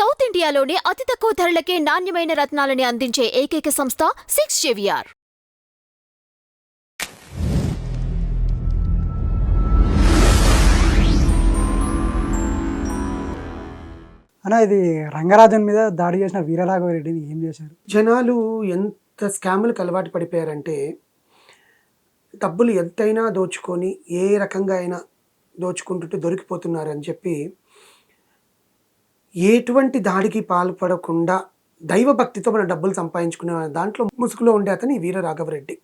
South ఇండియాలోనే అతి తక్కువ ధరలకే నాణ్యమైన రత్నాలని అందించే ఏకైక సంస్థ 6JVR. అన్న ఇది రంగరాజన్ మీద దాడి చేసిన వీరరాఘవరెడ్డిని ఏం చేశారు? జనాలు ఎంత స్కాములకు అలవాటు పడిపోయారంటే డబ్బులు ఎంతైనా దోచుకొని ఏ రకంగా అయినా దోచుకుంటుంటే దొరికిపోతున్నారని చెప్పి ఎటువంటి దాడికి పాల్పడకుండా దైవభక్తితో మన డబ్బులు సంపాదించుకునే దాంట్లో ముసుగులో ఉండే అతను ఈ వీరరాఘవరెడ్డి.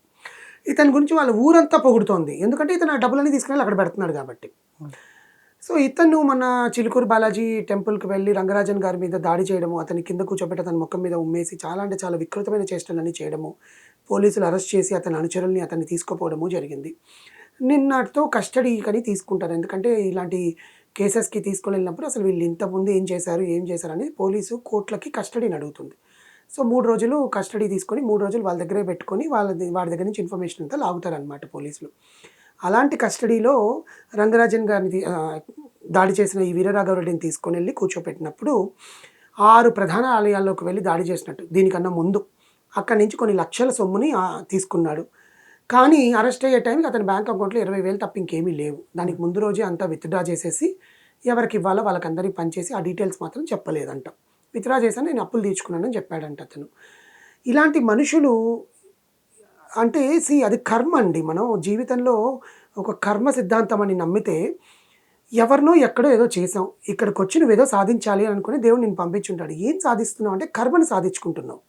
ఇతని గురించి వాళ్ళ ఊరంతా పొగుడుతోంది, ఎందుకంటే ఇతను ఆ డబ్బులన్నీ తీసుకుని అక్కడ పెడుతున్నాడు కాబట్టి. సో ఇతను మన చిలుకూరు బాలాజీ టెంపుల్కి వెళ్ళి రంగరాజన్ గారి మీద దాడి చేయడము, అతని కింద కూర్చోబెట్టి అతని ముఖం మీద ఉమ్మేసి చాలా అంటే చాలా వికృతమైన చేష్టలన్నీ చేయడము, పోలీసులు అరెస్ట్ చేసి అతని అనుచరుల్ని అతన్ని తీసుకుపోవడము జరిగింది. నిన్నటితో కస్టడీకని తీసుకుంటారు, ఎందుకంటే ఇలాంటి కేసెస్కి తీసుకొని వెళ్ళినప్పుడు అసలు వీళ్ళు ఇంతకుముందు ఏం చేశారు అనేది పోలీసు కోర్టులకి కస్టడీని అడుగుతుంది. సో 3 రోజులు కస్టడీ తీసుకొని 3 రోజులు వాళ్ళ దగ్గరే పెట్టుకొని వాడి దగ్గర నుంచి ఇన్ఫర్మేషన్ అంతా లాగుతారనమాట పోలీసులు. అలాంటి కస్టడీలో రంగరాజన్ గారిని దాడి చేసిన ఈ వీరరాఘవరెడ్డిని తీసుకొని వెళ్ళి కూర్చోపెట్టినప్పుడు 6 ప్రధాన ఆలయాల్లోకి వెళ్ళి దాడి చేసినట్టు, దీనికన్నా ముందు అక్కడి నుంచి కొన్ని లక్షల సొమ్ముని తీసుకున్నాడు. కానీ అరెస్ట్ అయ్యే టైంకి అతని బ్యాంక్ అకౌంట్లో 20,000 తప్ప ఇంకేమీ లేవు. దానికి ముందు రోజే అంతా విత్డ్రా చేసేసి ఎవరికి ఇవ్వాలో వాళ్ళకందరికీ పనిచేసి ఆ డీటెయిల్స్ మాత్రం చెప్పలేదంట. విత్డ్రా చేశాను, నేను అప్పులు తీర్చుకున్నానని చెప్పాడంట అతను. ఇలాంటి మనుషులు అంటే అది కర్మ అండి. మనం జీవితంలో ఒక కర్మ సిద్ధాంతం అని నమ్మితే ఎవరినో ఎక్కడో ఏదో చేసాం, ఇక్కడికి వచ్చి నువ్వు ఏదో సాధించాలి అని అనుకుని దేవుడు నేను పంపించుంటాడు. ఏం సాధిస్తున్నావు అంటే కర్మను సాధించుకుంటున్నావు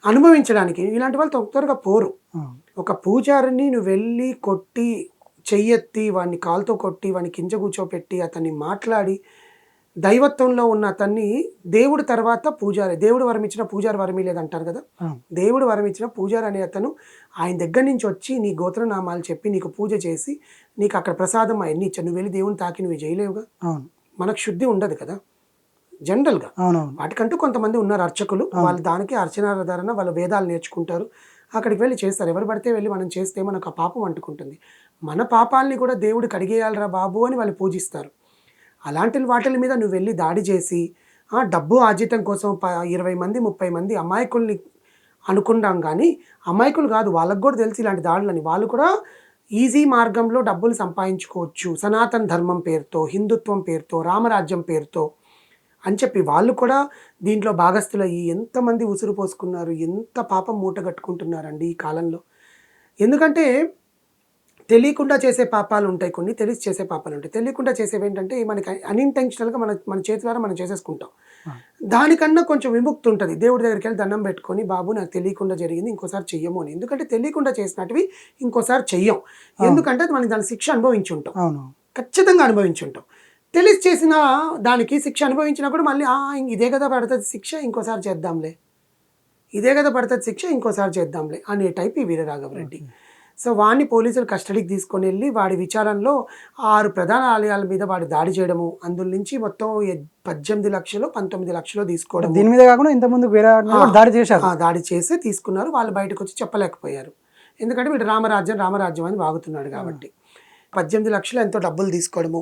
అనుభవించడానికి. ఇలాంటి వాళ్ళు త్వరగా పోరు. ఒక పూజారిని నువ్వు వెళ్ళి కొట్టి చెయ్యెత్తి వాడిని కాలుతో కొట్టి వాడిని కింద కూర్చోపెట్టి అతన్ని మాట్లాడి దైవత్వంలో ఉన్న అతన్ని దేవుడు తర్వాత పూజారి, దేవుడు వరం ఇచ్చిన పూజారి వరమి లేదంటారు కదా, దేవుడు వరం ఇచ్చిన పూజారి అనే అతను ఆయన దగ్గర నుంచి వచ్చి నీ గోత్రనామాలు చెప్పి నీకు పూజ చేసి నీకు అక్కడ ప్రసాదం అవన్నీ ఇచ్చాను, నువ్వు వెళ్ళి దేవుని తాకి నువ్వు చేయలేవుగా. మనకు శుద్ధి ఉండదు కదా జనరల్గా. వాటికంటూ కొంతమంది ఉన్నారు అర్చకులు, వాళ్ళు దానికి అర్చనాధారణ వాళ్ళ వేదాలు నేర్చుకుంటారు, అక్కడికి వెళ్ళి చేస్తారు. ఎవరు పడితే వెళ్ళి మనం చేస్తే మనకు ఆ పాపం అంటుకుంటుంది. మన పాపాలని కూడా దేవుడు కడిగేయాలరా బాబు అని వాళ్ళు పూజిస్తారు. అలాంటి వాటి మీద నువ్వు వెళ్ళి దాడి చేసి డబ్బు ఆర్జితం కోసం 20 మంది 30 మంది అమాయకుల్ని అనుకున్నాం, కానీ అమాయకులు కాదు, వాళ్ళకు కూడా తెలిసి ఇలాంటి దాడులని వాళ్ళు కూడా ఈజీ మార్గంలో డబ్బులు సంపాదించుకోవచ్చు సనాతన ధర్మం పేరుతో, హిందుత్వం పేరుతో, రామరాజ్యం పేరుతో అని చెప్పి వాళ్ళు కూడా దీంట్లో భాగస్థులయ్యి ఎంతమంది ఉసురు పోసుకున్నారు, ఎంత పాపం మూట కట్టుకుంటున్నారండి ఈ కాలంలో. ఎందుకంటే తెలియకుండా చేసే పాపాలు ఉంటాయి, కొన్ని తెలిసి చేసే పాపాలు ఉంటాయి. తెలియకుండా చేసేవి ఏంటంటే మనకి అన్ఇంటెన్షనల్గా మన చేతులారా మనం చేసేసుకుంటాం. దానికన్నా కొంచెం విముక్తి ఉంటుంది. దేవుడి దగ్గరికి వెళ్ళి దండం పెట్టుకొని బాబు నాకు తెలియకుండా జరిగింది ఇంకోసారి చెయ్యము అని. ఎందుకంటే తెలియకుండా చేసినట్టువి ఇంకోసారి చెయ్యం, ఎందుకంటే మనం దాని శిక్ష అనుభవించి ఉంటాం, ఖచ్చితంగా అనుభవించి ఉంటాం. తెలిసి చేసిన దానికి శిక్ష అనుభవించినా కూడా మళ్ళీ ఇదే కదా పడుతుంది శిక్ష ఇంకోసారి చేద్దాంలే, ఇదే కదా పడుతుంది శిక్ష ఇంకోసారి చేద్దాంలే అనే టైప్ ఈ వీరరాఘవరెడ్డి. సో వాడిని పోలీసులు కస్టడీకి తీసుకొని వెళ్ళి వాడి విచారణలో 6 ప్రధాన ఆలయాల మీద వాడు దాడి చేయడము, అందులో నుంచి మొత్తం 18 లక్షలు 19 లక్షలు తీసుకోవడం. దీని మీద కాకుండా ఇంతకుముందు దాడి చేసి తీసుకున్నారు. వాళ్ళు బయటకు వచ్చి చెప్పలేకపోయారు, ఎందుకంటే వీడు రామరాజ్యం అని వాగుతున్నాడు కాబట్టి. 18 లక్షలు ఎంతో డబ్బులు తీసుకోవడము,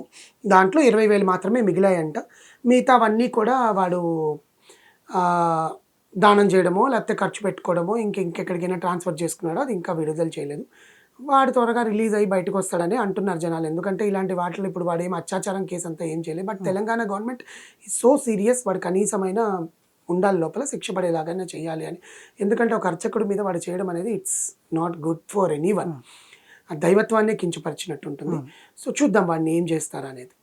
దాంట్లో 20,000 మాత్రమే మిగిలాయంట. మిగతావన్నీ కూడా వాడు దానం చేయడమో లేకపోతే ఖర్చు పెట్టుకోవడమో ఇంకెక్కడికైనా ట్రాన్స్ఫర్ చేసుకున్నాడో అది ఇంకా విడుదల చేయలేదు. వాడు త్వరగా రిలీజ్ అయ్యి బయటకు వస్తాడని అంటున్నారు జనాలు, ఎందుకంటే ఇలాంటి వాటిలో ఇప్పుడు వాడు ఏం అత్యాచారం కేసు అంతా ఏం చేయలేదు. But Telangana government is so serious, వాడు కనీసమైన ఉండాలి లోపల, శిక్ష పడేలాగానే చేయాలి అని. ఎందుకంటే ఒక అర్చకుడి మీద వాడు చేయడం అనేది it's not good for anyone. ఆ దైవత్వాన్ని కించపరిచినట్టు ఉంటుంది. సో చూద్దాం వాడిని ఏం చేస్తారా అనేది.